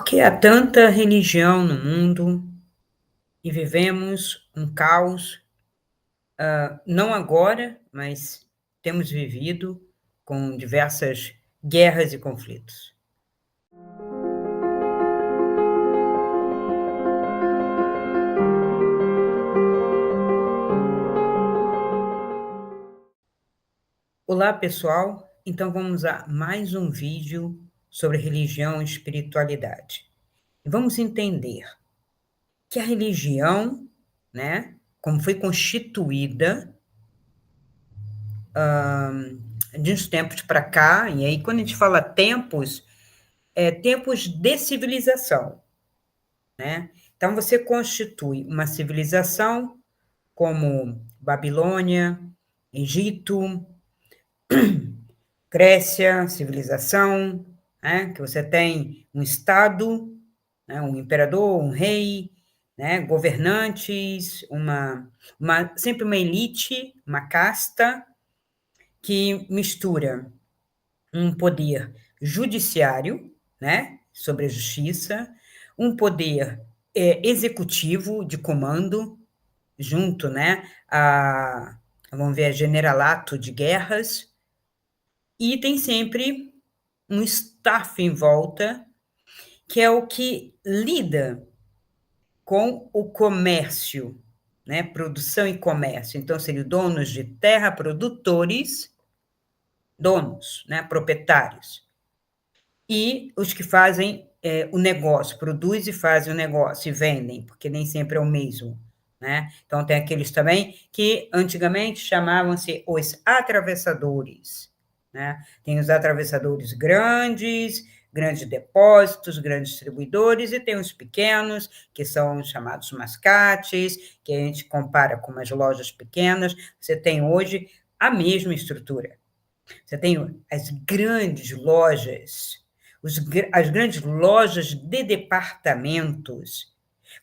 Por que há tanta religião no mundo e vivemos um caos, não agora, mas temos vivido com diversas guerras e conflitos? Olá, pessoal. Então vamos a mais um vídeo sobre religião e espiritualidade. E vamos entender que a religião, né, como foi constituída de uns tempos para cá, e aí quando a gente fala tempos, é tempos de civilização, né? Então você constitui uma civilização como Babilônia, Egito, Grécia, civilização, né? Que você tem um estado, né? Um imperador, um rei, né? Governantes, sempre uma elite, uma casta que mistura um poder judiciário, né, sobre a justiça, um poder executivo de comando, junto, né, vamos ver, a generalato de guerras, e tem sempre um staff em volta, que é o que lida com o comércio, né, produção e comércio. Então, seriam donos de terra, produtores, donos, né, proprietários, e os que fazem o negócio, produzem e fazem o negócio e vendem, porque nem sempre é o mesmo, né? Então, tem aqueles também que antigamente chamavam-se os atravessadores, né? Tem os atravessadores grandes, grandes depósitos, grandes distribuidores, e tem os pequenos, que são chamados mascates, que a gente compara com umas lojas pequenas. Você tem hoje a mesma estrutura. Você tem as grandes lojas, as grandes lojas de departamentos,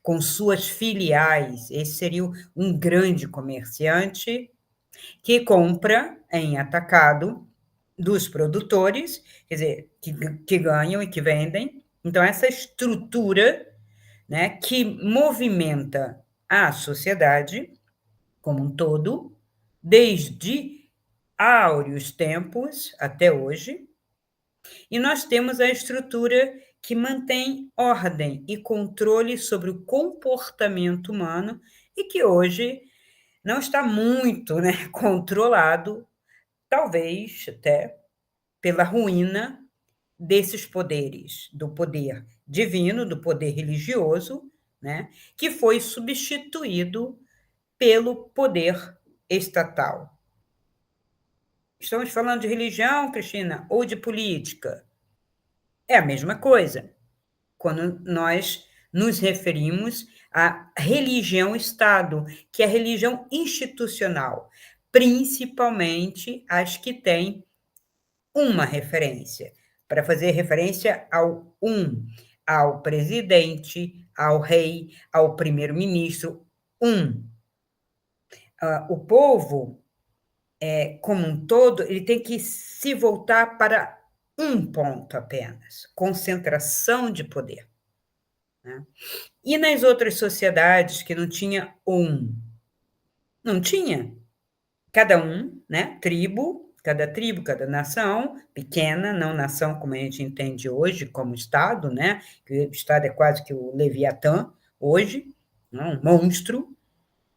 com suas filiais. Esse seria um grande comerciante que compra em atacado dos produtores, quer dizer, que ganham e que vendem. Então, essa estrutura, né, que movimenta a sociedade como um todo, desde áureos tempos até hoje, e nós temos a estrutura que mantém ordem e controle sobre o comportamento humano e que hoje não está muito, né, controlado, talvez até pela ruína desses poderes, do poder divino, do poder religioso, né, que foi substituído pelo poder estatal. Estamos falando de religião, Cristina, ou de política? É a mesma coisa, quando nós nos referimos à religião-Estado, que é a religião institucional, principalmente as que têm uma referência, para fazer referência ao presidente, ao rei, ao primeiro-ministro, um. O povo, como um todo, ele tem que se voltar para um ponto apenas, concentração de poder, né? E nas outras sociedades que não tinha um? Não tinha. Cada um, né? Tribo, cada nação, pequena, não nação como a gente entende hoje, como Estado, né? Que o Estado é quase que o Leviatã hoje, né? Um monstro,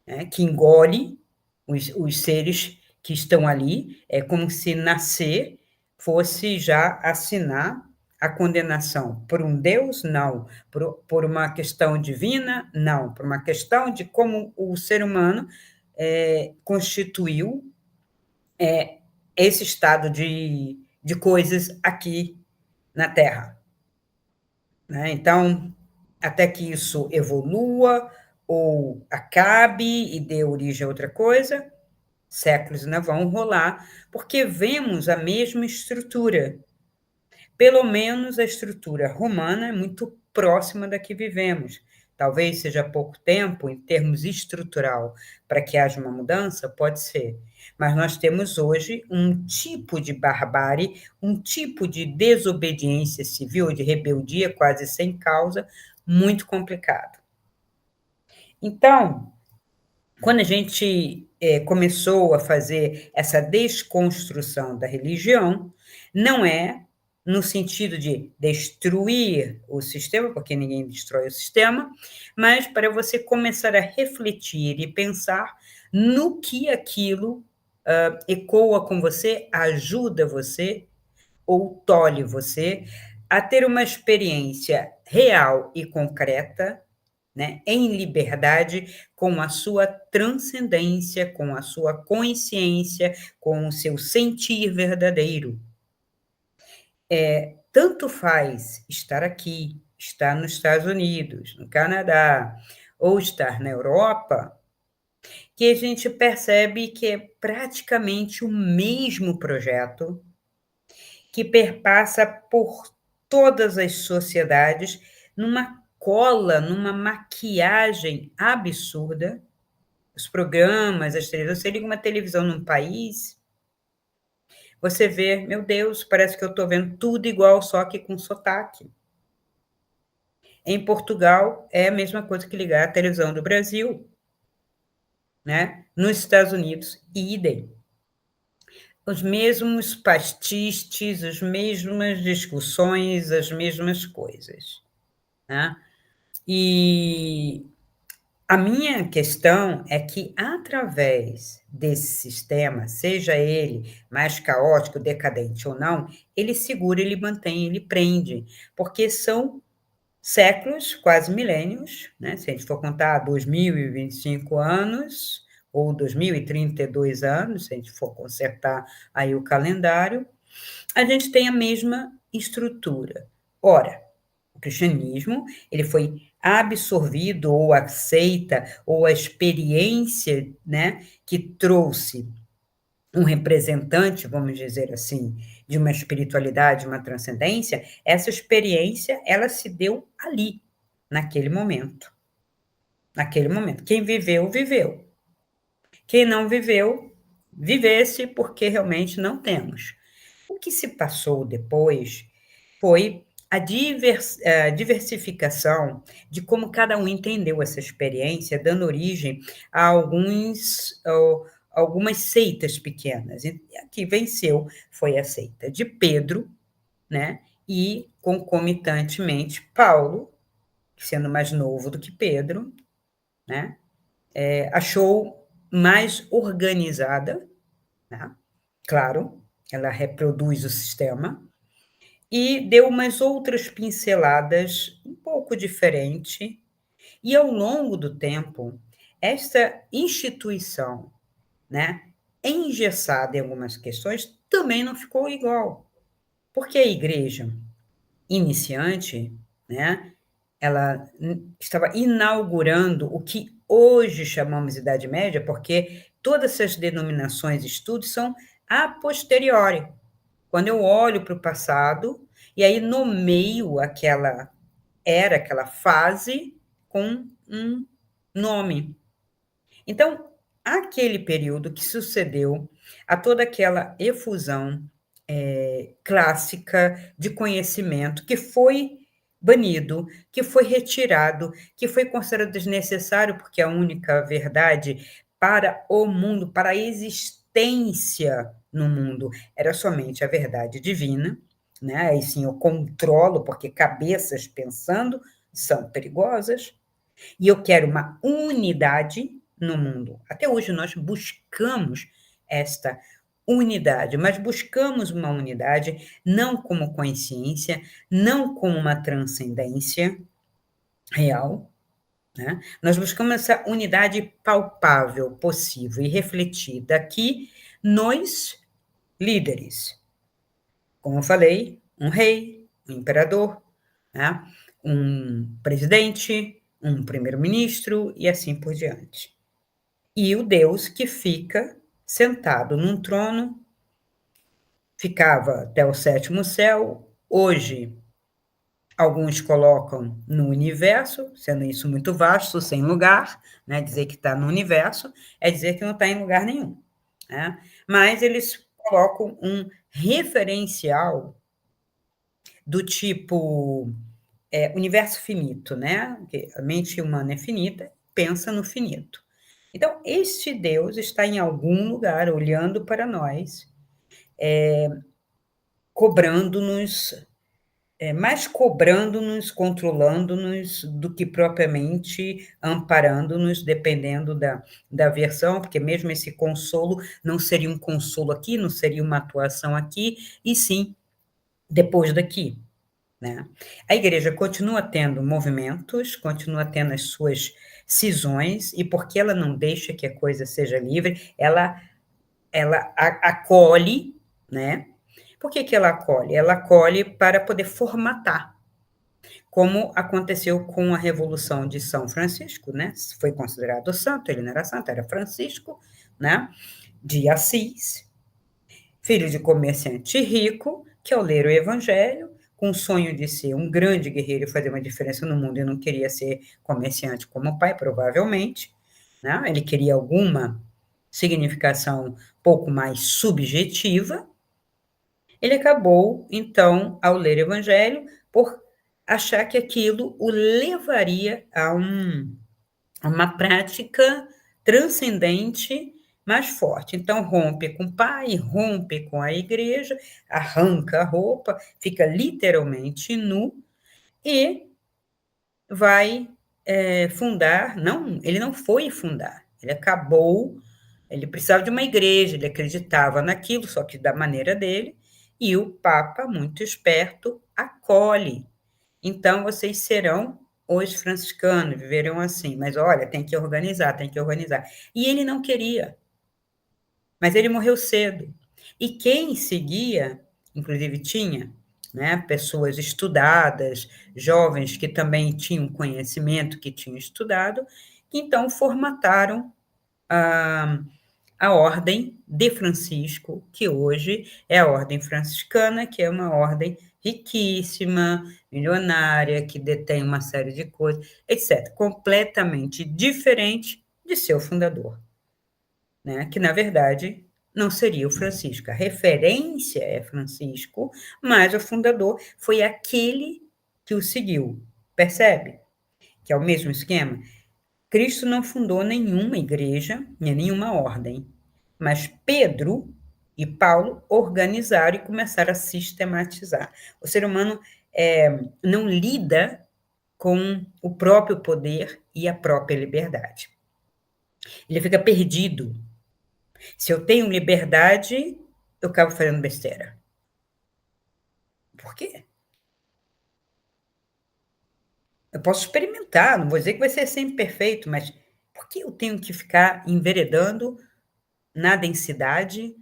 né? Que engole os seres que estão ali, é como se nascer fosse já assinar a condenação por um Deus? Não. Por uma questão divina? Não. Por uma questão de como o ser humano constituiu esse estado de coisas aqui na Terra, né? Então, até que isso evolua ou acabe e dê origem a outra coisa, séculos ainda vão rolar, porque vemos a mesma estrutura. Pelo menos a estrutura romana é muito próxima da que vivemos. talvez seja pouco tempo em termos estrutural para que haja uma mudança, pode ser. Mas nós temos hoje um tipo de barbárie, um tipo de desobediência civil, de rebeldia quase sem causa, muito complicado. Então, quando a gente começou a fazer essa desconstrução da religião, não é no sentido de destruir o sistema, porque ninguém destrói o sistema, mas para você começar a refletir e pensar no que aquilo ecoa com você, ajuda você ou tolhe você a ter uma experiência real e concreta, né, em liberdade, com a sua transcendência, com a sua consciência, com o seu sentir verdadeiro. Tanto faz estar aqui, estar nos Estados Unidos, no Canadá, ou estar na Europa, que a gente percebe que é praticamente o mesmo projeto que perpassa por todas as sociedades numa cola, numa maquiagem absurda. Os programas, as televisões, você liga uma televisão num país, você vê, meu Deus, parece que eu estou vendo tudo igual, só que com sotaque. Em Portugal, é a mesma coisa que ligar a televisão do Brasil, né? Nos Estados Unidos, idem. Os mesmos pastistes, as mesmas discussões, as mesmas coisas, né? E a minha questão é que, através desse sistema, seja ele mais caótico, decadente ou não, ele segura, ele mantém, ele prende, porque são séculos, quase milênios, né? Se a gente for contar 2025 anos, ou 2032 anos, se a gente for consertar aí o calendário, a gente tem a mesma estrutura. Ora, o cristianismo, ele foi absorvido ou aceita, ou a experiência, né, que trouxe um representante, vamos dizer assim, de uma espiritualidade, uma transcendência, essa experiência, ela se deu ali, naquele momento. Naquele momento. Quem viveu, viveu. Quem não viveu, vivesse, porque realmente não temos. O que se passou depois foi a diversificação de como cada um entendeu essa experiência, dando origem a algumas seitas pequenas. E a que venceu foi a seita de Pedro, né? E, concomitantemente, Paulo, sendo mais novo do que Pedro, né? Achou mais organizada, né? Claro, ela reproduz o sistema, e deu umas outras pinceladas um pouco diferente, e ao longo do tempo, esta instituição, né, engessada em algumas questões, também não ficou igual. Porque a igreja iniciante, né, ela estava inaugurando o que hoje chamamos de Idade Média, porque todas essas denominações e estudos são a posteriori. Quando eu olho para o passado, e aí nomeio aquela era, aquela fase, com um nome. Então, aquele período que sucedeu a toda aquela efusão clássica de conhecimento que foi banido, que foi retirado, que foi considerado desnecessário, porque a única verdade para o mundo, para a existência no mundo, era somente a verdade divina, né? Aí sim eu controlo, porque cabeças pensando são perigosas, e eu quero uma unidade no mundo. Até hoje nós buscamos esta unidade, mas buscamos uma unidade não como consciência, não como uma transcendência real, né? Nós buscamos essa unidade palpável, possível e refletida aqui nos líderes. Como eu falei, um rei, um imperador, né? Um presidente, um primeiro-ministro e assim por diante. E o Deus que fica sentado num trono, ficava até o sétimo céu, hoje Alguns colocam no universo, sendo isso muito vasto, sem lugar, né? Dizer que está no universo é dizer que não está em lugar nenhum, né? Mas eles colocam um referencial do tipo universo finito, né? Porque a mente humana é finita, pensa no finito. Então, este Deus está em algum lugar olhando para nós, cobrando-nos, mais cobrando-nos, controlando-nos, do que propriamente amparando-nos, dependendo da versão, porque mesmo esse consolo não seria um consolo aqui, não seria uma atuação aqui, e sim depois daqui. Né? A igreja continua tendo movimentos, continua tendo as suas cisões, e porque ela não deixa que a coisa seja livre, ela acolhe, né? Por que ela acolhe? Ela acolhe para poder formatar, como aconteceu com a Revolução de São Francisco, né? Foi considerado santo, ele não era santo, era Francisco, né? De Assis, filho de comerciante rico, que ao ler o Evangelho, com o sonho de ser um grande guerreiro e fazer uma diferença no mundo, e não queria ser comerciante como o pai, provavelmente, né? Ele queria alguma significação pouco mais subjetiva. Ele acabou, então, ao ler o Evangelho, por achar que aquilo o levaria a uma prática transcendente mais forte. Então, rompe com o pai, rompe com a igreja, arranca a roupa, fica literalmente nu e vai fundar. Não, ele não foi fundar, ele acabou. Ele precisava de uma igreja, ele acreditava naquilo, só que da maneira dele, e o Papa, muito esperto, acolhe. Então, vocês serão os franciscanos, viverão assim. Mas olha, tem que organizar, tem que organizar. E ele não queria, mas ele morreu cedo. E quem seguia, inclusive tinha, né, pessoas estudadas, jovens que também tinham conhecimento, que tinham estudado, que então formataram a Ordem de Francisco, que hoje é a Ordem Franciscana, que é uma ordem riquíssima, milionária, que detém uma série de coisas, etc. Completamente diferente de seu fundador, né? Que, na verdade, não seria o Francisco. A referência é Francisco, mas o fundador foi aquele que o seguiu. Percebe? Que é o mesmo esquema. Cristo não fundou nenhuma igreja, nem nenhuma ordem, mas Pedro e Paulo organizaram e começaram a sistematizar. O ser humano não lida com o próprio poder e a própria liberdade. Ele fica perdido. Se eu tenho liberdade, eu acabo fazendo besteira. Por quê? Eu posso experimentar, não vou dizer que vai ser sempre perfeito, mas por que eu tenho que ficar enveredando na densidade,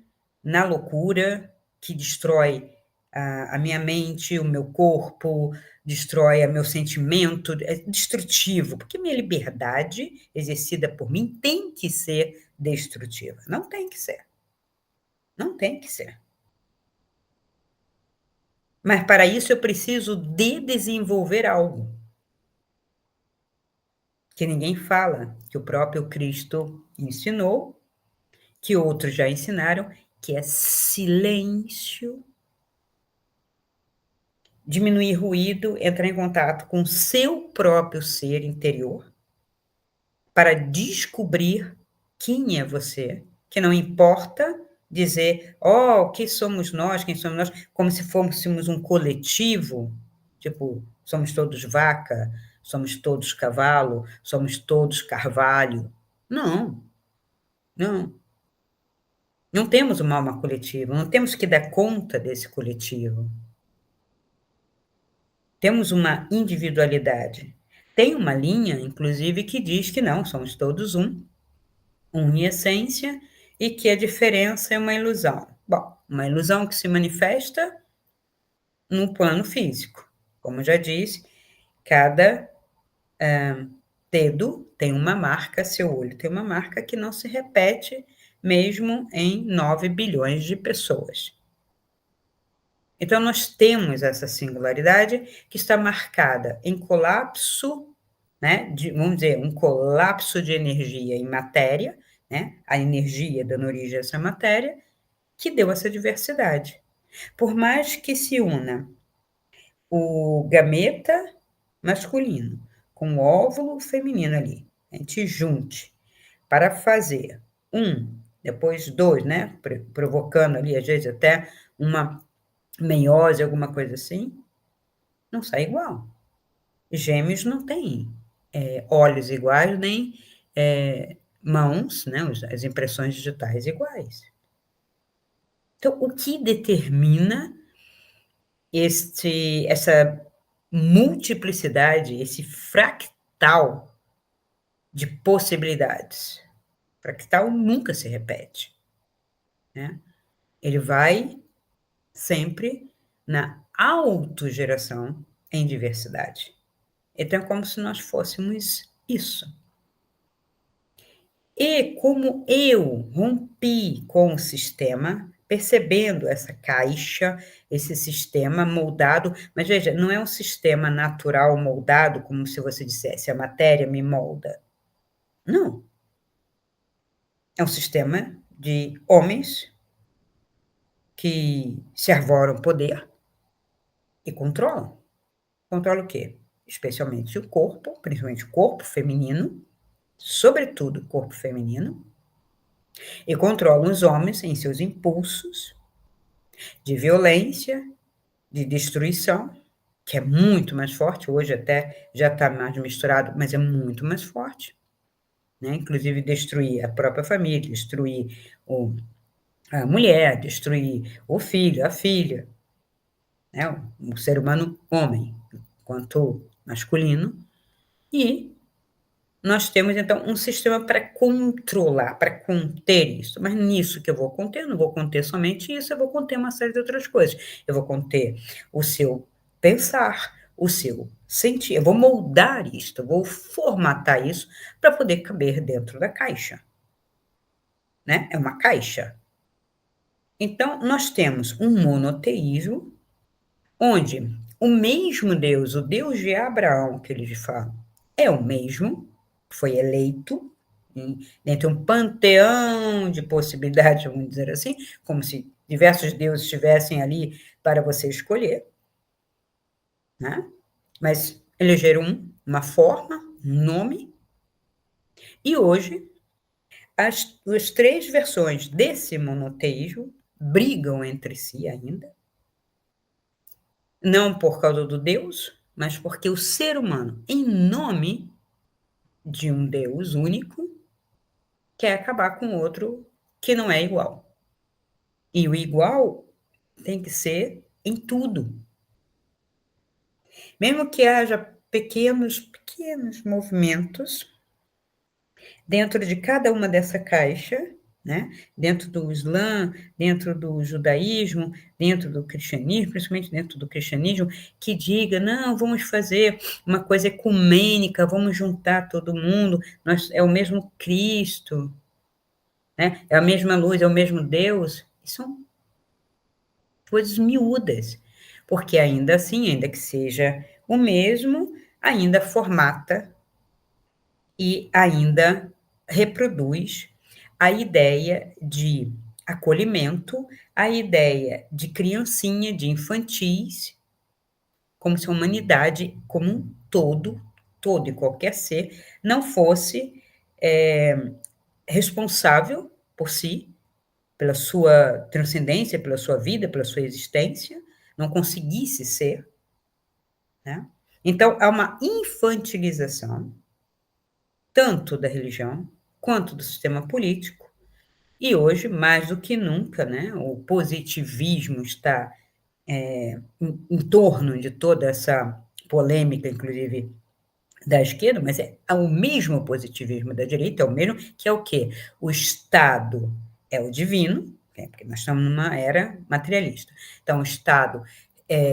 na loucura, que destrói a minha mente, o meu corpo, destrói o meu sentimento, é destrutivo, porque minha liberdade, exercida por mim, tem que ser destrutiva. Não tem que ser. Não tem que ser. Mas para isso eu preciso de desenvolver algo que ninguém fala, que o próprio Cristo ensinou, que outros já ensinaram, que é silêncio, diminuir ruído, entrar em contato com o seu próprio ser interior para descobrir quem é você, que não importa dizer, oh, o que somos nós, quem somos nós, como se fôssemos um coletivo, tipo, somos todos vaca, somos todos cavalo, somos todos carvalho. Não, não. Não temos uma alma coletiva, não temos que dar conta desse coletivo. Temos uma individualidade. Tem uma linha, inclusive, que diz que não, somos todos um em essência, e que a diferença é uma ilusão. Bom, uma ilusão que se manifesta no plano físico. Como eu já disse, cada dedo tem uma marca, seu olho tem uma marca que não se repete mesmo em 9 bilhões de pessoas. Então, nós temos essa singularidade que está marcada em colapso, né, vamos dizer, um colapso de energia em matéria, né, a energia dando origem a essa matéria, que deu essa diversidade. Por mais que se una o gameta masculino com o óvulo feminino ali, a gente junte para fazer depois dois, né, provocando ali, às vezes, até uma meiose, alguma coisa assim, não sai igual. Gêmeos não têm olhos iguais, nem mãos, né, as impressões digitais iguais. Então, o que determina essa multiplicidade, esse fractal de possibilidades? Fractal nunca se repete, né? Ele vai sempre na autogeração em diversidade. Então, é como se nós fôssemos isso. E como eu rompi com o sistema, percebendo essa caixa, esse sistema moldado, mas veja, não é um sistema natural moldado, como se você dissesse, a matéria me molda. Não. É um sistema de homens que se arvoram poder e controlam. Controla o quê? Especialmente o corpo, principalmente o corpo feminino, sobretudo o corpo feminino, e controlam os homens em seus impulsos de violência, de destruição, que é muito mais forte, hoje até já está mais misturado, mas é muito mais forte, né? Inclusive destruir a própria família, destruir a mulher, destruir o filho, a filha, né? O ser humano homem, quanto masculino, e nós temos, então, um sistema para controlar, para conter isso. Mas nisso que eu vou conter, eu não vou conter somente isso, eu vou conter uma série de outras coisas. Eu vou conter o seu pensar, o seu sentir, eu vou moldar isto, eu vou formatar isso para poder caber dentro da caixa, né? É uma caixa. Então, nós temos um monoteísmo, onde o mesmo Deus, o Deus de Abraão, que eles falam, é o mesmo, foi eleito, dentre um panteão de possibilidades, vamos dizer assim, como se diversos deuses estivessem ali para você escolher, né? Mas elegeram uma forma, um nome, e hoje as três versões desse monoteísmo brigam entre si ainda, não por causa do Deus, mas porque o ser humano, em nome de um Deus único, quer acabar com outro que não é igual. E o igual tem que ser em tudo. Mesmo que haja pequenos movimentos dentro de cada uma dessa caixa, né? Dentro do Islã, dentro do judaísmo, dentro do cristianismo, principalmente dentro do cristianismo, que diga, não, vamos fazer uma coisa ecumênica, vamos juntar todo mundo, é o mesmo Cristo, né? É a mesma luz, é o mesmo Deus. São coisas miúdas, porque ainda assim, ainda que seja o mesmo, ainda formata e ainda reproduz a ideia de acolhimento, a ideia de criancinha, de infantis, como se a humanidade como um todo e qualquer ser, não fosse responsável por si, pela sua transcendência, pela sua vida, pela sua existência, não conseguisse ser, né? Então, há uma infantilização, tanto da religião, quanto do sistema político, e hoje, mais do que nunca, né, o positivismo está em torno de toda essa polêmica, inclusive da esquerda, mas é o mesmo positivismo da direita, é o mesmo, que é o quê? O Estado é o divino, né, porque nós estamos numa era materialista. Então, o Estado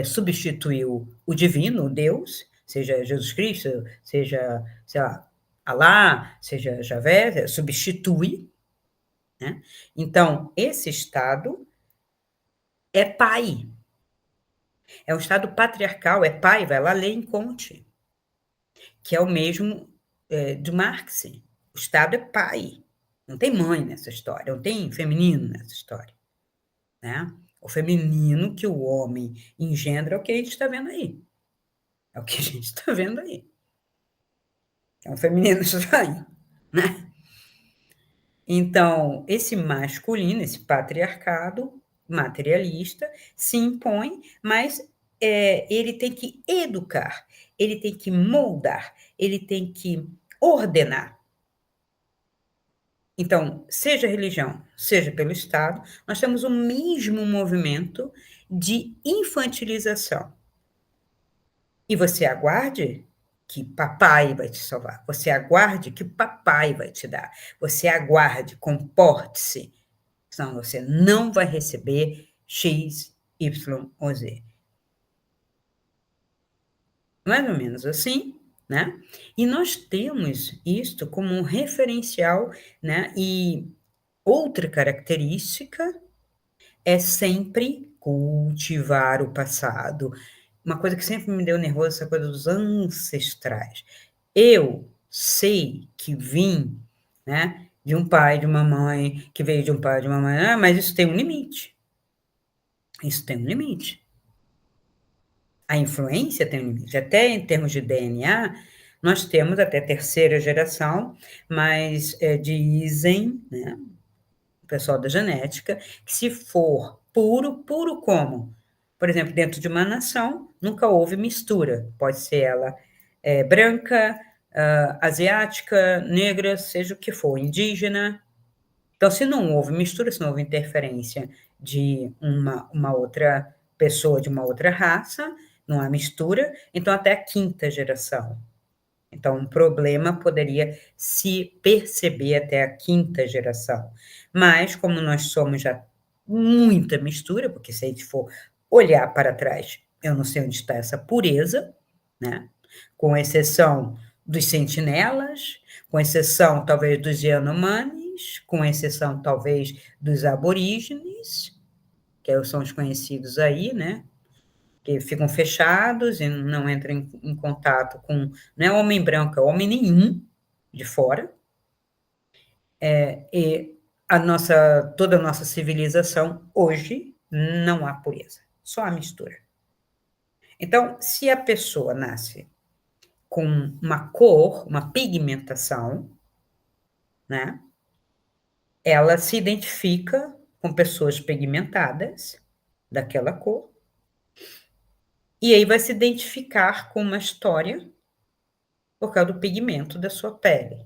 substituiu o divino, o Deus, seja Jesus Cristo, seja, sei lá, Alá, seja Javé, substitui, né? Então, esse Estado é pai. É um Estado patriarcal, é pai, vai lá ler em Comte, que é o mesmo de Marx. O Estado é pai, não tem mãe nessa história, não tem feminino nessa história. Né? O feminino que o homem engendra é o que a gente está vendo aí. É o que a gente está vendo aí. É um feminino estranho. Né? Então, esse masculino, esse patriarcado materialista, se impõe, mas ele tem que educar, ele tem que moldar, ele tem que ordenar. Então, seja religião, seja pelo Estado, nós temos o mesmo movimento de infantilização. E você aguarde que papai vai te salvar. Você aguarde que papai vai te dar. Você aguarde, comporte-se. Senão você não vai receber X, Y ou Z. Mais ou menos assim, né? E nós temos isto como um referencial, né? E outra característica é sempre cultivar o passado. Uma coisa que sempre me deu nervoso, essa coisa dos ancestrais. Eu sei que vim, né, de um pai, de uma mãe, que veio de um pai, de uma mãe, mas isso tem um limite. Isso tem um limite. A influência tem um limite. Até em termos de DNA, nós temos até terceira geração, mas dizem, né, o pessoal da genética, que se for puro, puro como? Por exemplo, dentro de uma nação, nunca houve mistura. Pode ser ela branca, asiática, negra, seja o que for, indígena. Então, se não houve mistura, se não houve interferência de uma outra pessoa de uma outra raça, não há mistura, então até a quinta geração. Então, um problema poderia se perceber até a quinta geração. Mas, como nós somos já muita mistura, porque se a gente for olhar para trás, eu não sei onde está essa pureza, né? Com exceção dos sentinelas, com exceção talvez dos Yanomamis, com exceção talvez dos aborígenes, que são os conhecidos aí, né? Que ficam fechados e não entram em contato com, não é homem branco, é homem nenhum de fora. E toda a nossa civilização hoje não há pureza, só há mistura. Então, se a pessoa nasce com uma cor, uma pigmentação, né? Ela se identifica com pessoas pigmentadas daquela cor, e aí vai se identificar com uma história por causa do pigmento da sua pele.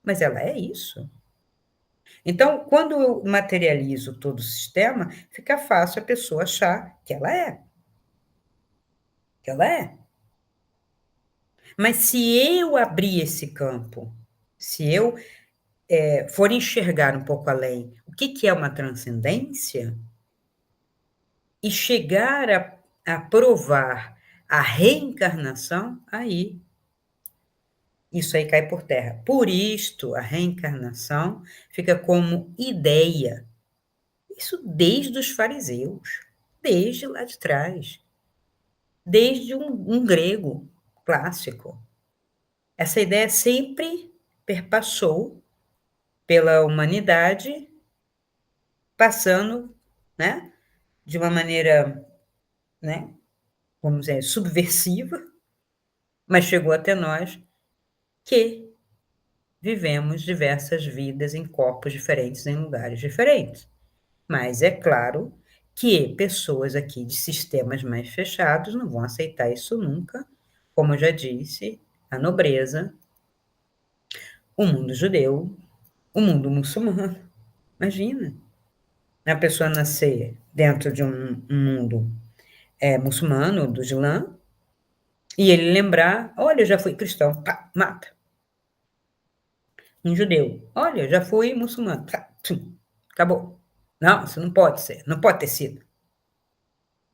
Mas ela é isso. Então, quando eu materializo todo o sistema, fica fácil a pessoa achar que ela é. Que ela é. Mas se eu abrir esse campo, se eu for enxergar um pouco além o que é uma transcendência, e chegar a provar a reencarnação, aí isso aí cai por terra. Por isto, a reencarnação fica como ideia. Isso desde os fariseus, desde lá de trás, desde um grego clássico. Essa ideia sempre perpassou pela humanidade, passando, né, de uma maneira, né, vamos dizer, subversiva, mas chegou até nós, que vivemos diversas vidas em corpos diferentes, em lugares diferentes. Mas é claro que pessoas aqui de sistemas mais fechados não vão aceitar isso nunca, como eu já disse, a nobreza, o mundo judeu, o mundo muçulmano. Imagina, a pessoa nascer dentro de um mundo muçulmano, do Islã, e ele lembrar, olha, eu já fui cristão, pá, mata. Um judeu, olha, eu já fui muçulmano, pá, acabou. Não, isso não pode ser, não pode ter sido.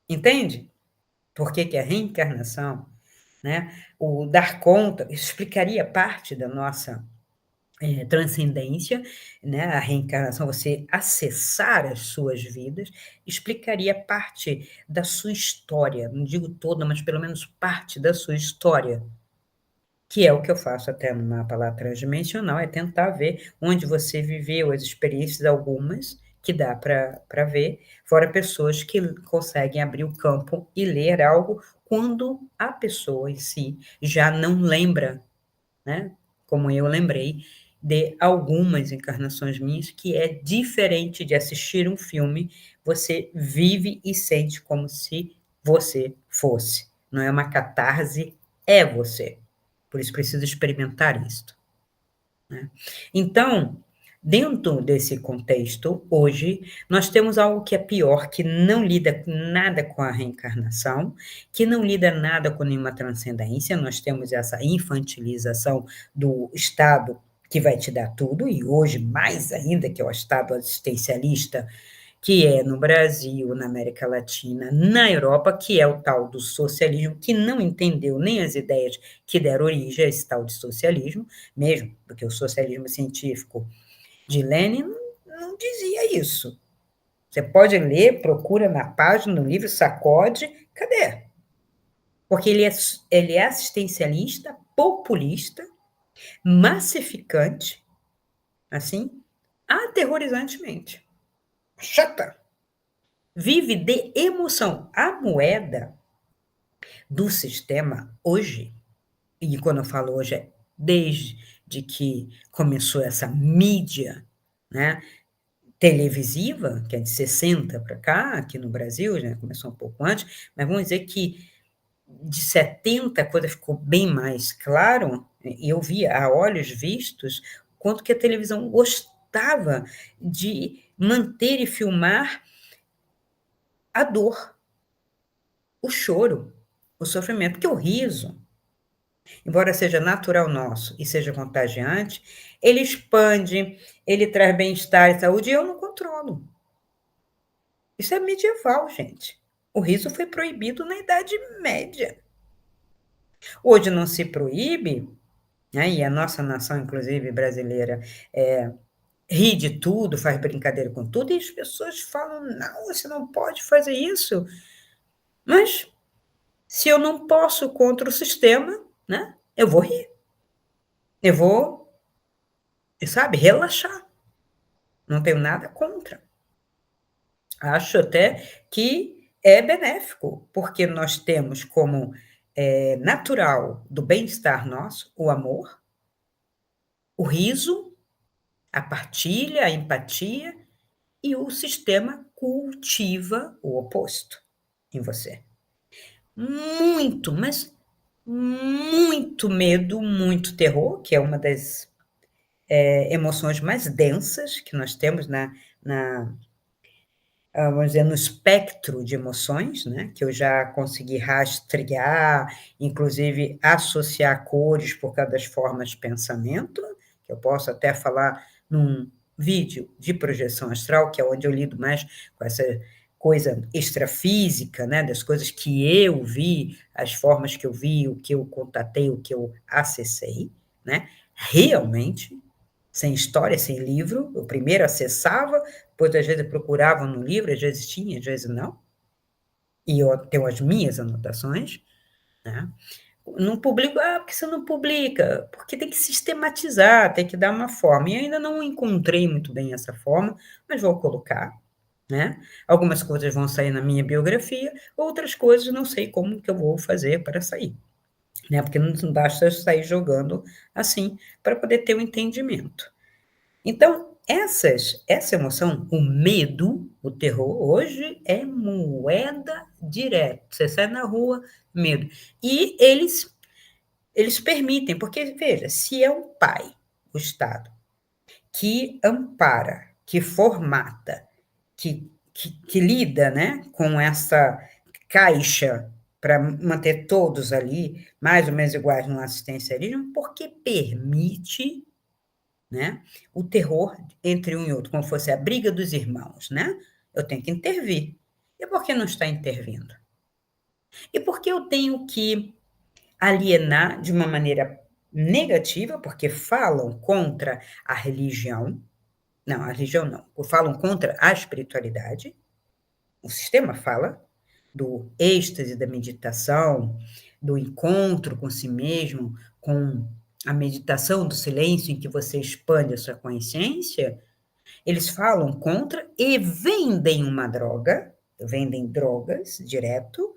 Entende? Por que a reencarnação, né, o dar conta, isso explicaria parte da nossa transcendência, né, a reencarnação, você acessar as suas vidas, explicaria parte da sua história, não digo toda, mas pelo menos parte da sua história, que é o que eu faço até no mapa lá transdimensional, é tentar ver onde você viveu as experiências, algumas que dá para ver, fora pessoas que conseguem abrir o campo e ler algo quando a pessoa em si já não lembra, né, como eu lembrei de algumas encarnações minhas, que é diferente de assistir um filme, você vive e sente como se você fosse. Não é uma catarse, é você. Por isso precisa experimentar isto, né? Então, dentro desse contexto, hoje, nós temos algo que é pior, que não lida nada com a reencarnação, que não lida nada com nenhuma transcendência, nós temos essa infantilização do Estado que vai te dar tudo, e hoje mais ainda, que é o Estado assistencialista, que é no Brasil, na América Latina, na Europa, que é o tal do socialismo, que não entendeu nem as ideias que deram origem a esse tal de socialismo, mesmo porque o socialismo científico de Lenin não dizia isso. Você pode ler, procura na página, no livro, sacode, cadê? Porque ele é assistencialista, populista, massificante, assim, aterrorizantemente. Chata. Vive de emoção. A moeda do sistema hoje, e quando eu falo hoje é desde que começou essa mídia, né, televisiva, que é de 60 para cá, aqui no Brasil, já começou um pouco antes, mas vamos dizer que de 70 a coisa ficou bem mais claro, e eu via a olhos vistos quanto que a televisão gostava de manter e filmar a dor, o choro, o sofrimento, porque o riso, embora seja natural nosso e seja contagiante, ele expande, ele traz bem-estar e saúde, e eu não controlo. Isso é medieval, gente. O riso foi proibido na Idade Média. Hoje não se proíbe, né, e a nossa nação, inclusive brasileira, ri de tudo, faz brincadeira com tudo, e as pessoas falam: não, você não pode fazer isso. Mas se eu não posso contra o sistema, né, eu vou rir, eu vou, sabe, relaxar. Não tenho nada contra. Acho até que é benéfico, porque nós temos como natural do bem-estar nosso o amor, o riso, a partilha, a empatia, e o sistema cultiva o oposto em você. Muito, mas muito medo, muito terror, que é uma das emoções mais densas que nós temos na vamos dizer, no espectro de emoções, né, que eu já consegui rastrear, inclusive associar cores por causa das formas de pensamento, que eu posso até falar num vídeo de projeção astral, que é onde eu lido mais com essa coisa extrafísica, né, das coisas que eu vi, as formas que eu vi, o que eu contatei, o que eu acessei, né, realmente sem história, sem livro. Eu primeiro acessava, depois às vezes eu procurava no livro, às vezes tinha, às vezes não. E eu tenho as minhas anotações, né? Não publico, porque você não publica? Porque tem que sistematizar, tem que dar uma forma. E ainda não encontrei muito bem essa forma, mas vou colocar, né? Algumas coisas vão sair na minha biografia, outras coisas não sei como que eu vou fazer para sair, né? Porque não basta sair jogando assim para poder ter um entendimento. Então, essa emoção, o medo, o terror, hoje é moeda direta. Você sai na rua, medo. E eles permitem, porque, veja, se é um pai, o Estado, que ampara, que formata, que lida, né, com essa caixa para manter todos ali, mais ou menos iguais no assistencialismo, porque permite, né, o terror entre um e outro, como fosse a briga dos irmãos, né? Eu tenho que intervir. E por que não está intervindo? E por que eu tenho que alienar de uma maneira negativa, porque falam contra a religião. Não, a religião não. Falam contra a espiritualidade. O sistema fala do êxtase, da meditação, do encontro com si mesmo, com a meditação do silêncio em que você expande a sua consciência. Eles falam contra e vendem uma droga, vendem drogas direto,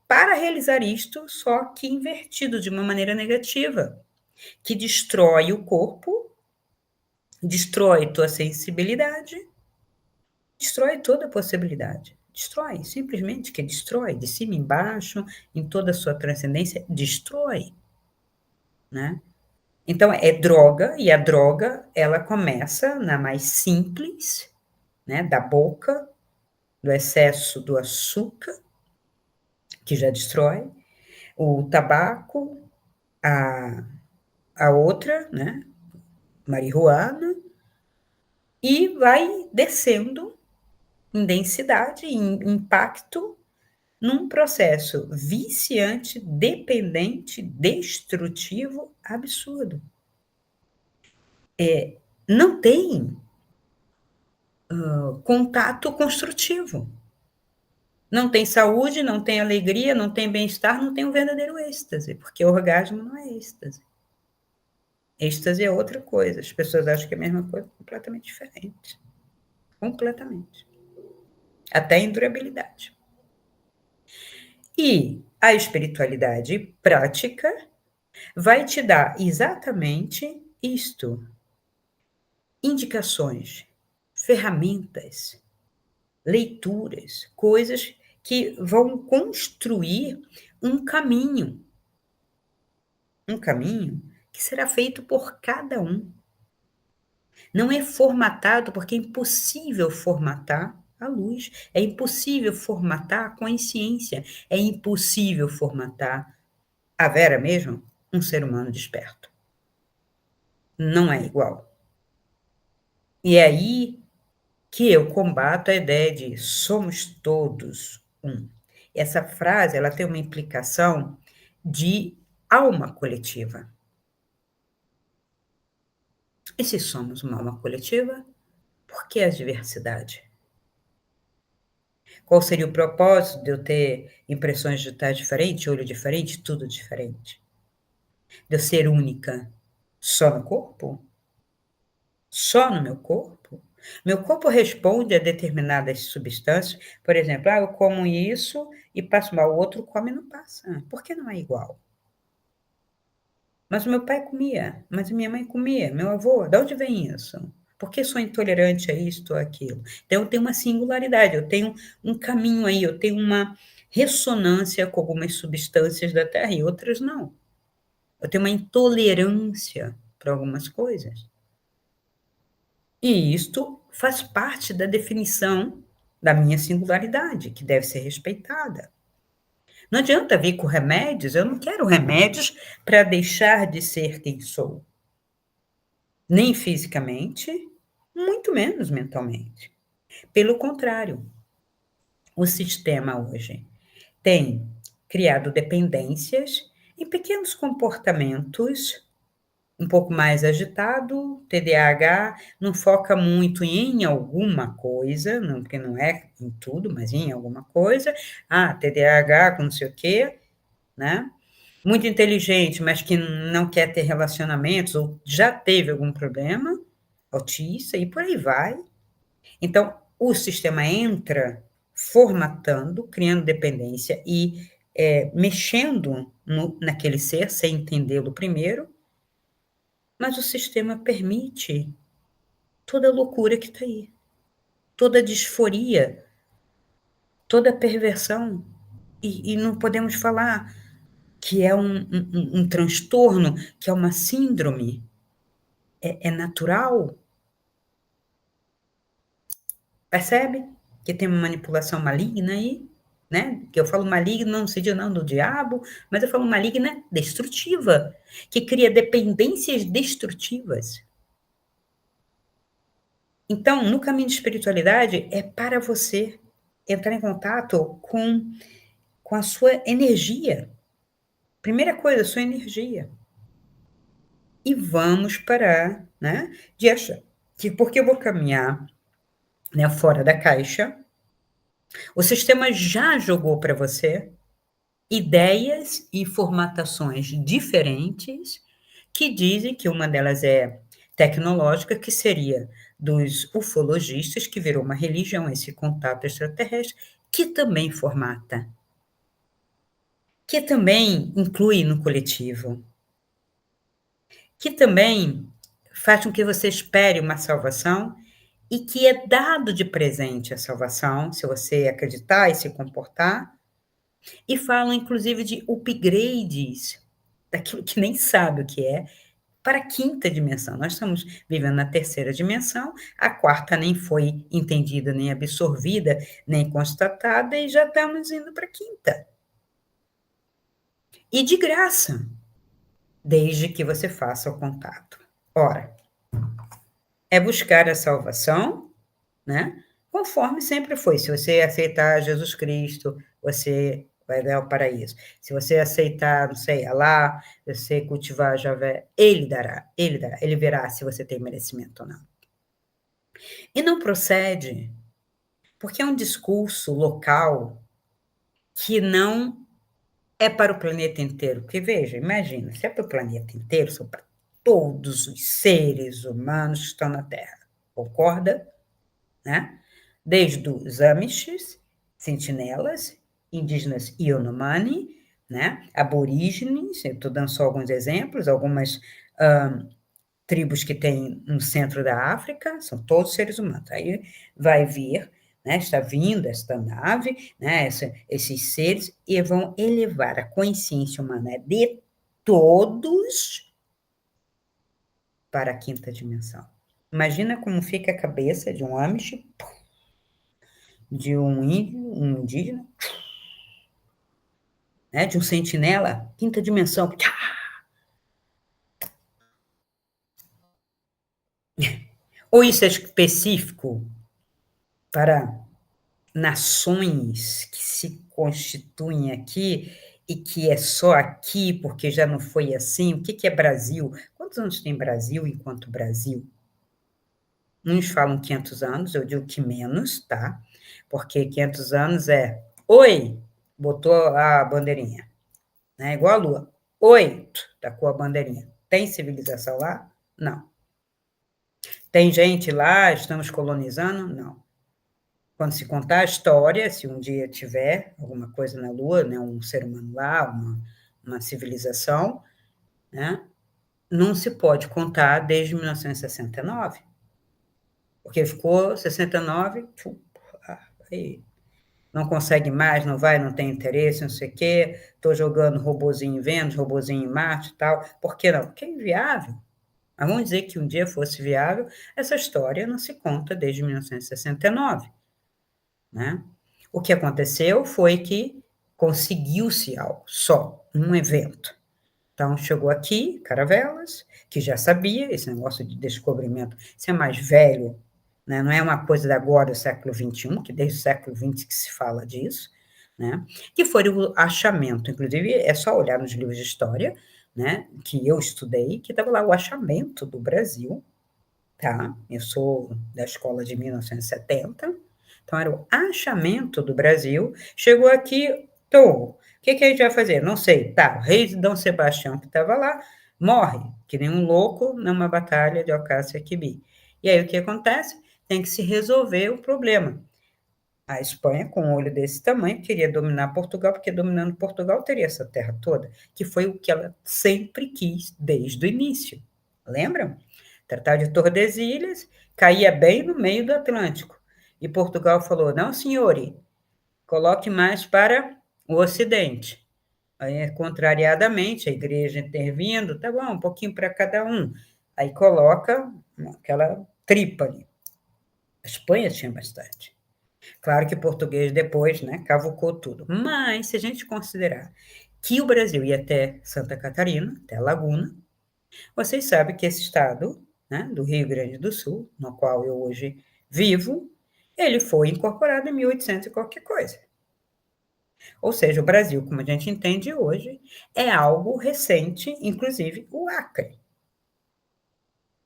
para realizar isto, só que invertido de uma maneira negativa, que destrói o corpo, destrói tua sensibilidade, destrói toda a possibilidade. Destrói, simplesmente que destrói, de cima embaixo, em toda a sua transcendência, destrói, né? Então, é droga, e a droga, ela começa na mais simples, né, da boca, do excesso do açúcar, que já destrói, o tabaco, a, a outra, né, marihuana, e vai descendo em densidade, em impacto, num processo viciante, dependente, destrutivo, absurdo. Não tem contato construtivo. Não tem saúde, não tem alegria, não tem bem-estar, não tem um verdadeiro êxtase, porque o orgasmo não é êxtase. Êxtase é outra coisa. As pessoas acham que é a mesma coisa, completamente diferente. Completamente. Até em durabilidade. E a espiritualidade prática vai te dar exatamente isto: indicações, ferramentas, leituras, coisas que vão construir um caminho que será feito por cada um. Não é formatado, porque é impossível formatar a luz, é impossível formatar a consciência, é impossível formatar a Vera mesmo, um ser humano desperto. Não é igual. E é aí que eu combato a ideia de somos todos um. Essa frase, ela tem uma implicação de alma coletiva. E se somos uma alma coletiva, por que a diversidade? Qual seria o propósito de eu ter impressões digitais diferentes, olho diferente, tudo diferente? De eu ser única só no corpo? Só no meu corpo? Meu corpo responde a determinadas substâncias. Por exemplo, eu como isso e passo mal, o outro come e não passa. Por que não é igual? Mas o meu pai comia, mas a minha mãe comia, meu avô, de onde vem isso? Por que sou intolerante a isto ou aquilo? Então, eu tenho uma singularidade, eu tenho um caminho aí, eu tenho uma ressonância com algumas substâncias da Terra e outras não. Eu tenho uma intolerância para algumas coisas. E isto faz parte da definição da minha singularidade, que deve ser respeitada. Não adianta vir com remédios, eu não quero remédios para deixar de ser quem sou. Nem fisicamente, muito menos mentalmente. Pelo contrário, o sistema hoje tem criado dependências em pequenos comportamentos, um pouco mais agitado, TDAH, não foca muito em alguma coisa, não, porque não é em tudo, mas em alguma coisa. TDAH com não sei o quê, né? Muito inteligente, mas que não quer ter relacionamentos, ou já teve algum problema, autista, e por aí vai. Então, o sistema entra formatando, criando dependência e mexendo naquele ser, sem entendê-lo primeiro, mas o sistema permite toda a loucura que está aí, toda a disforia, toda a perversão. E não podemos falar que é um transtorno, que é uma síndrome. É natural. Percebe que tem uma manipulação maligna aí, né? Que eu falo maligna no sentido não do diabo, mas eu falo maligna destrutiva, que cria dependências destrutivas. Então, no caminho de espiritualidade, é para você entrar em contato com a sua energia. Primeira coisa, a sua energia. e vamos parar, né, de achar que porque eu vou caminhar, né, fora da caixa, o sistema já jogou para você ideias e formatações diferentes que dizem que uma delas é tecnológica, que seria dos ufologistas, que virou uma religião, esse contato extraterrestre, que também formata, que também inclui no coletivo, que também faz com que você espere uma salvação e que é dado de presente a salvação, se você acreditar e se comportar, e falam inclusive de upgrades, daquilo que nem sabe o que é, para a quinta dimensão. Nós estamos vivendo na terceira dimensão, a quarta nem foi entendida, nem absorvida, nem constatada, e já estamos indo para a quinta. E de graça, desde que você faça o contato. Ora, é buscar a salvação, né? Conforme sempre foi. Se você aceitar Jesus Cristo, você vai ganhar o paraíso. Se você aceitar, não sei, Alá, você cultivar Javé, ele dará, ele verá se você tem merecimento ou não. E não procede, porque é um discurso local que não é para o planeta inteiro. Porque veja, imagina, se é para o planeta inteiro, são para todos os seres humanos que estão na Terra. Concorda? Né? Desde os Amishes, sentinelas, indígenas Yanomami, né? Aborígenes, eu estou dando só alguns exemplos, algumas tribos que tem no centro da África, são todos seres humanos. Aí vai vir, né, está vindo esta nave, né, esses seres, e vão elevar a consciência humana de todos para a quinta dimensão. Imagina como fica a cabeça de um Amish, de um índio, um indígena, né, de um sentinela, quinta dimensão. Ou isso é específico para nações que se constituem aqui e que é só aqui porque já não foi assim? O que que é Brasil? Quantos anos tem Brasil enquanto Brasil? Uns falam 500 anos, eu digo que menos, tá? Porque 500 anos é, oi, botou a bandeirinha, né? Igual a Lua. Oi, tacou a bandeirinha. Tem civilização lá? Não. Tem gente lá, estamos colonizando? Não. Quando se contar a história, se um dia tiver alguma coisa na Lua, né, um ser humano lá, uma civilização, né, não se pode contar desde 1969, porque ficou 69, aí não consegue mais, não vai, não tem interesse, não sei o quê, estou jogando robozinho em Vênus, robozinho em Marte e tal, por que não? Porque é inviável. Mas vamos dizer que um dia fosse viável, essa história não se conta desde 1969. Né? O que aconteceu foi que conseguiu-se algo, só um evento. Então, chegou aqui, Caravelas, que já sabia, esse negócio de descobrimento, isso é mais velho, né? Não é uma coisa da agora, do século XXI, que desde o século XX que se fala disso, né? Que foi o achamento, inclusive, é só olhar nos livros de história, né? Que eu estudei, que estava lá o achamento do Brasil, tá? Eu sou da escola de 1970, então era o achamento do Brasil. Chegou aqui, então, o que, que a gente vai fazer? Não sei. Tá, o rei de Dom Sebastião, que estava lá, morre, que nem um louco, numa batalha de Alcácer Quibir. E aí o que acontece? Tem que se resolver o problema. A Espanha, com um olho desse tamanho, queria dominar Portugal, porque dominando Portugal teria essa terra toda, que foi o que ela sempre quis desde o início. Lembram? Tratado de Tordesilhas, caía bem no meio do Atlântico. E Portugal falou: não, senhores, coloque mais para o Ocidente. Aí, contrariadamente, a igreja intervindo, tá bom, um pouquinho para cada um. Aí coloca aquela trípode. A Espanha tinha bastante. Claro que o português depois, né, cavucou tudo. Mas, se a gente considerar que o Brasil ia até Santa Catarina, até a Laguna, vocês sabem que esse estado, né, do Rio Grande do Sul, no qual eu hoje vivo, ele foi incorporado em 1800 e qualquer coisa. Ou seja, o Brasil, como a gente entende hoje, é algo recente, inclusive o Acre.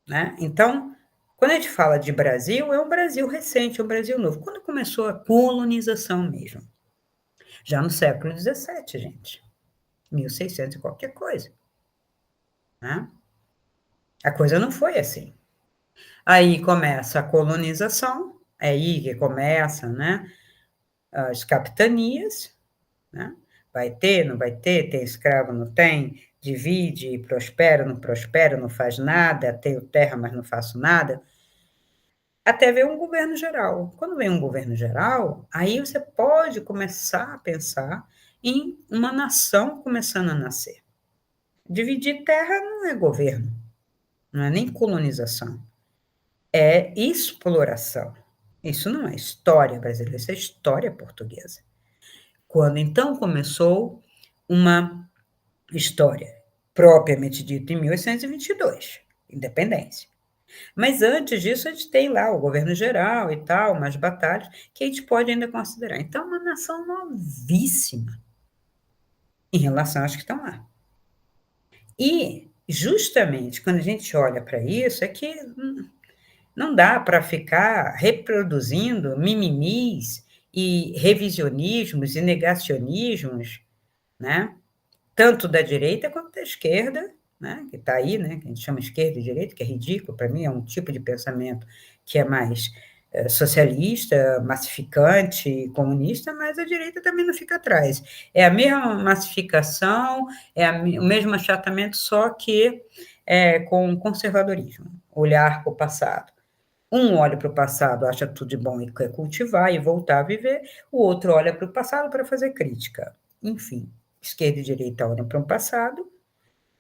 né? Então, quando a gente fala de Brasil, é um Brasil recente, é um Brasil novo. Quando começou a colonização mesmo? Já no século XVII, gente. 1600 e qualquer coisa, né? A coisa não foi assim. Aí começa a colonização, é aí que começa, né, as capitanias, né? Vai ter, não vai ter, tem escravo, não tem, divide, prospera, não faz nada, tenho terra, mas não faço nada, até ver um governo geral. Quando vem um governo geral, aí você pode começar a pensar em uma nação começando a nascer. Dividir terra não é governo, não é nem colonização, é exploração. Isso não é história brasileira, isso é história portuguesa. Quando então começou uma história propriamente dita em 1822, independência. Mas antes disso, a gente tem lá o governo geral e tal, umas batalhas, que a gente pode ainda considerar. Então, uma nação novíssima em relação às que estão lá. E, justamente, quando a gente olha para isso, é que não dá para ficar reproduzindo mimimis e revisionismos e negacionismos, né? Tanto da direita quanto da esquerda, né? Que está aí, né? Que a gente chama esquerda e direita, que é ridículo, para mim é um tipo de pensamento que é mais socialista, massificante, comunista, mas a direita também não fica atrás. É a mesma massificação, é o mesmo achatamento, só que com conservadorismo, olhar para o passado. Um olha para o passado, acha tudo de bom e quer cultivar e voltar a viver, o outro olha para o passado para fazer crítica. Enfim, esquerda e direita olham para um passado,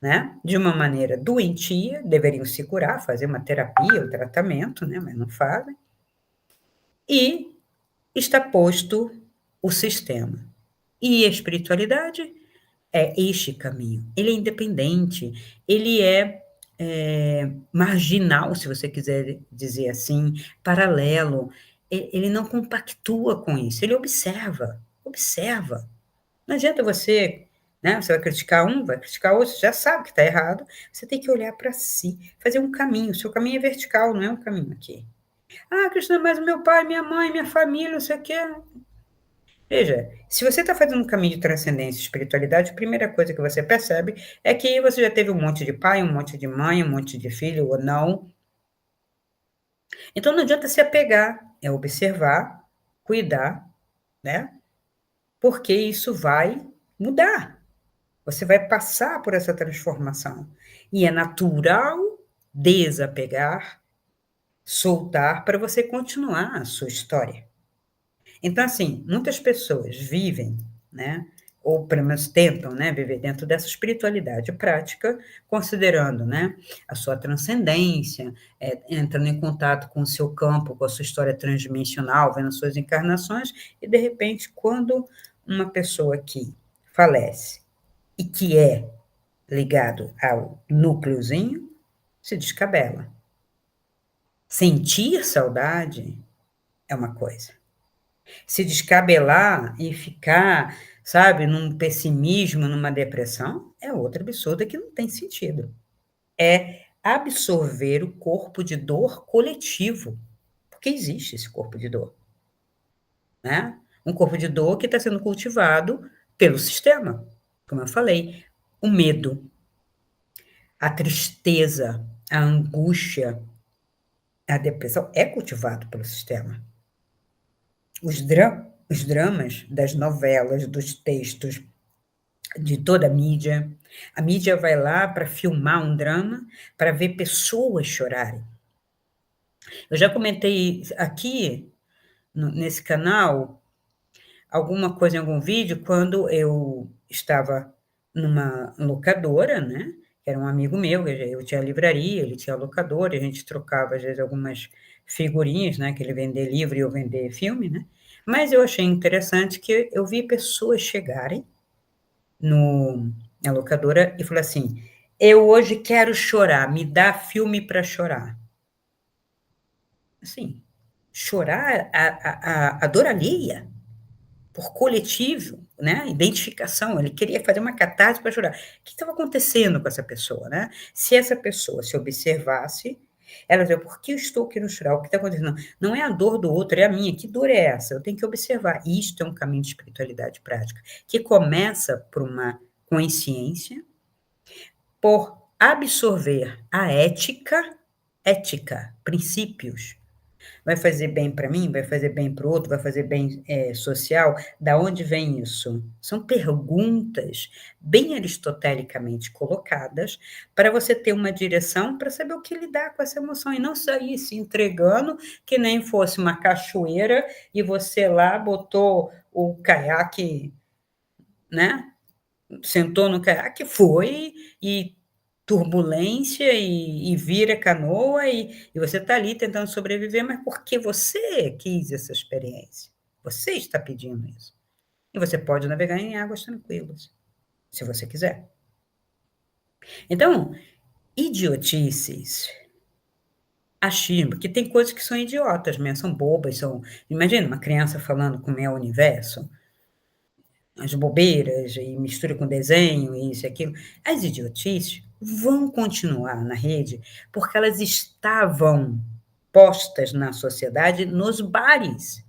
né, de uma maneira doentia, deveriam se curar, fazer uma terapia, um tratamento, né, mas não fazem, e está posto o sistema. E a espiritualidade é este caminho. Ele é independente, ele é marginal, se você quiser dizer assim, paralelo. Ele não compactua com isso, ele observa, observa. Não adianta você, né? Você vai criticar um, vai criticar outro, você já sabe que está errado. Você tem que olhar para si, fazer um caminho. O seu caminho é vertical, não é um caminho aqui. Ah, Cristina, mas meu pai, minha mãe, minha família, não sei o quê. Veja, se você está fazendo um caminho de transcendência e espiritualidade, a primeira coisa que você percebe é que você já teve um monte de pai, um monte de mãe, um monte de filho ou não. Então não adianta se apegar, é observar, cuidar, né? Porque isso vai mudar. Você vai passar por essa transformação. E é natural desapegar, soltar para você continuar a sua história. Então, assim, muitas pessoas vivem, né, ou pelo menos tentam, né, viver dentro dessa espiritualidade prática, considerando, né, a sua transcendência, entrando em contato com o seu campo, com a sua história transdimensional, vendo suas encarnações, e de repente, quando uma pessoa que falece e que é ligado ao núcleozinho, se descabela. Sentir saudade é uma coisa. Se descabelar e ficar, sabe, num pessimismo, numa depressão, é outra absurda que não tem sentido. É absorver o corpo de dor coletivo, porque existe esse corpo de dor, né? Um corpo de dor que está sendo cultivado pelo sistema, como eu falei, o medo, a tristeza, a angústia, a depressão é cultivado pelo sistema. Os dramas das novelas, dos textos, de toda a mídia vai lá para filmar um drama, para ver pessoas chorarem. Eu já comentei aqui, nesse canal, alguma coisa em algum vídeo, quando eu estava numa locadora, né? Que era um amigo meu, eu tinha livraria, ele tinha locadora, a gente trocava, às vezes, algumas figurinhas, né? Que ele vender livro e eu vender filme, né? Mas eu achei interessante que eu vi pessoas chegarem na locadora e falei assim: eu hoje quero chorar, me dá filme para chorar. Assim, chorar a dor alheia, por coletivo, né? Identificação. Ele queria fazer uma catarse para chorar. O que estava acontecendo com essa pessoa, né? Se essa pessoa se observasse Ela diz: por que eu estou querendo chorar? O que está acontecendo? Não é a dor do outro, é a minha. Que dor é essa? Eu tenho que observar. Isto é um caminho de espiritualidade prática, que começa por uma consciência, por absorver a ética, princípios. Vai fazer bem para mim? Vai fazer bem para o outro? Vai fazer bem social? Da onde vem isso? São perguntas bem aristotelicamente colocadas para você ter uma direção para saber o que lidar com essa emoção e não sair se entregando que nem fosse uma cachoeira e você lá botou o caiaque, né? Sentou no caiaque, foi e turbulência e vira canoa e você está ali tentando sobreviver, mas porque você quis essa experiência. Você está pedindo isso. E você pode navegar em águas tranquilas, se você quiser. Então, idiotices, achismo, porque tem coisas que são idiotas mesmo, são bobas, são... Imagina uma criança falando como é o universo, as bobeiras, e mistura com desenho, isso e aquilo. As idiotices vão continuar na rede, porque elas estavam postas na sociedade nos bares.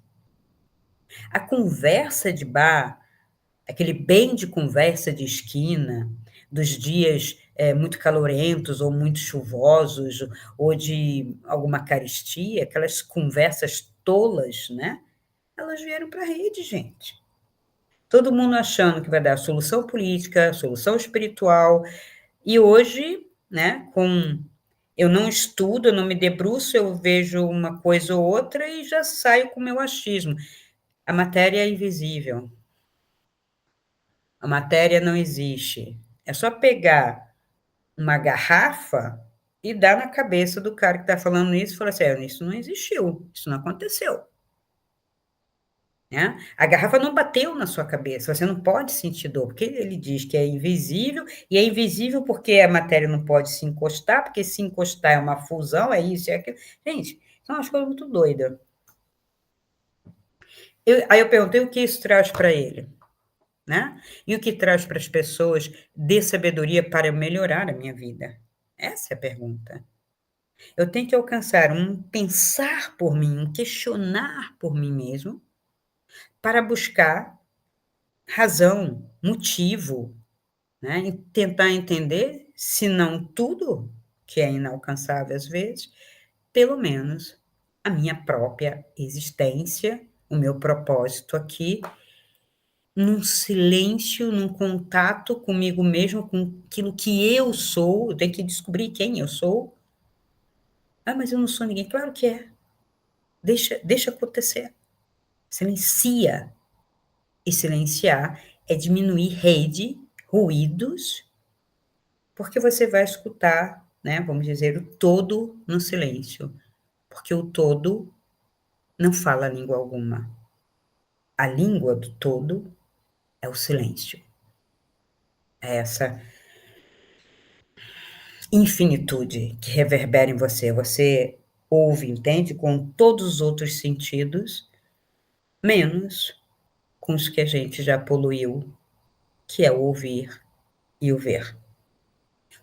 A conversa de bar, aquele bem de conversa de esquina, dos dias muito calorentos ou muito chuvosos, ou de alguma carestia, aquelas conversas tolas, né? Elas vieram para a rede, gente. Todo mundo achando que vai dar solução política, solução espiritual, e hoje, né, eu não estudo, eu não me debruço, eu vejo uma coisa ou outra e já saio com o meu achismo. A matéria é invisível. A matéria não existe. É só pegar uma garrafa e dar na cabeça do cara que está falando isso e falar assim: isso não existiu, isso não aconteceu. Né? A garrafa não bateu na sua cabeça, você não pode sentir dor, porque ele diz que é invisível, e é invisível porque a matéria não pode se encostar, porque se encostar é uma fusão, é isso, é aquilo. Gente, são umas coisas muito doidas. Aí eu perguntei o que isso traz para ele, né? E o que traz para as pessoas de sabedoria para melhorar a minha vida? Essa é a pergunta. Eu tenho que alcançar um pensar por mim, um questionar por mim mesmo, para buscar razão, motivo, né? E tentar entender, se não tudo, que é inalcançável às vezes, pelo menos a minha própria existência, o meu propósito aqui, num silêncio, num contato comigo mesmo, com aquilo que eu sou, eu tenho que descobrir quem eu sou. Ah, mas eu não sou ninguém. Claro que é. Deixa acontecer. Silencia. E silenciar é diminuir rede, ruídos, porque você vai escutar, né, vamos dizer, o todo no silêncio, porque o todo não fala língua alguma. A língua do todo é o silêncio. É essa infinitude que reverbera em você. Você ouve, entende, com todos os outros sentidos, menos com os que a gente já poluiu, que é o ouvir e o ver.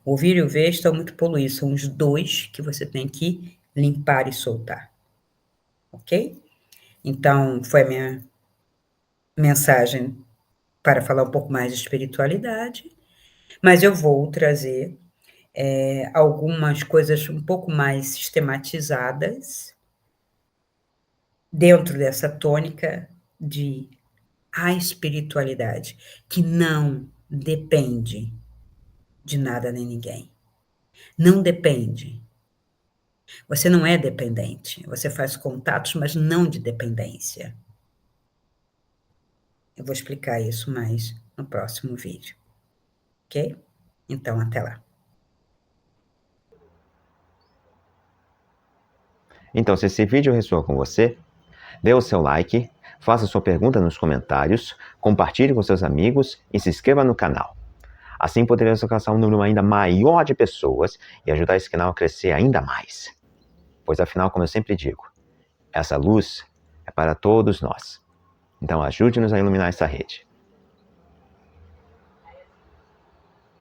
O ouvir e o ver estão muito poluídos, são os dois que você tem que limpar e soltar. Ok? Então, foi a minha mensagem para falar um pouco mais de espiritualidade, mas eu vou trazer algumas coisas um pouco mais sistematizadas dentro dessa tônica de a espiritualidade, que não depende de nada nem ninguém. Não depende. Você não é dependente. Você faz contatos, mas não de dependência. Eu vou explicar isso mais no próximo vídeo. Ok? Então, até lá. Então, se esse vídeo ressoou com você, dê o seu like, faça sua pergunta nos comentários, compartilhe com seus amigos e se inscreva no canal. Assim poderemos alcançar um número ainda maior de pessoas e ajudar esse canal a crescer ainda mais. Pois afinal, como eu sempre digo, essa luz é para todos nós. Então ajude-nos a iluminar essa rede.